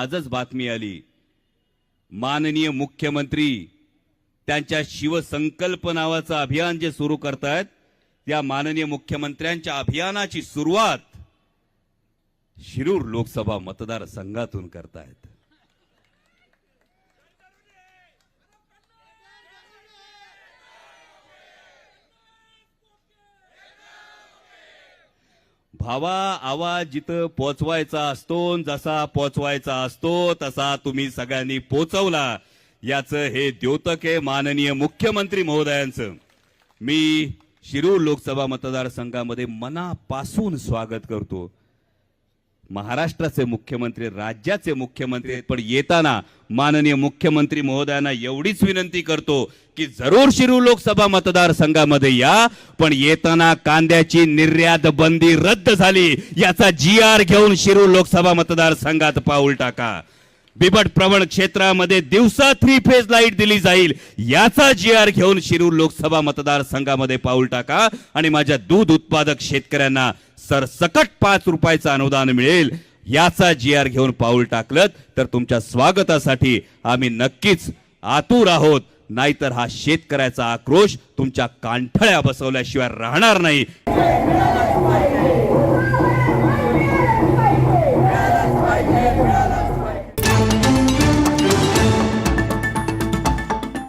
आजच बातमी आली, माननीय मुख्यमंत्री त्यांच्या शिवसंकल्प नावाचं अभियान जे सुरू करतायत, त्या माननीय मुख्यमंत्र्यांच्या अभियानाची सुरुवात शिरूर लोकसभा मतदारसंघातून करतायत। भावा, आवाज जिथं पोचवायचा असतो, जसा पोचवायचा असतो तसा तुम्ही सगळ्यांनी पोचवला, याचं हे द्योतक आहे माननीय मुख्यमंत्री महोदयांचं। मी शिरूर लोकसभा मतदारसंघामध्ये मनापासून स्वागत करतो। महाराष्ट्राचे मुख्यमंत्री, राज्याचे मुख्यमंत्री, पण येताना माननीय मुख्यमंत्री महोदयांना एवढीच विनंती करतो की जरूर शिरूर लोकसभा मतदारसंघामध्ये या, पण येताना कांद्याची निर्यात बंदी रद्द झाली याचा GR घेऊन शिरूर लोकसभा मतदारसंघात पाऊल टाका। बिबट प्रवण क्षेत्रामध्ये दिवसा 3 फेज लाईट दिली जाईल याचा GR घेऊन शिरूर लोकसभा मतदारसंघामध्ये पाऊल टाका। आणि माझ्या दूध उत्पादक शेतकऱ्यांना सरसकट 5 रुपयाचं अनुदान मिळेल याचा GR घेऊन पाऊल टाकलं तर तुमच्या स्वागतासाठी आम्ही नक्कीच आतुर आहोत। नाहीतर हा शेतकऱ्याचा आक्रोश तुमच्या कांठळ्या बसवल्याशिवाय राहणार नाही।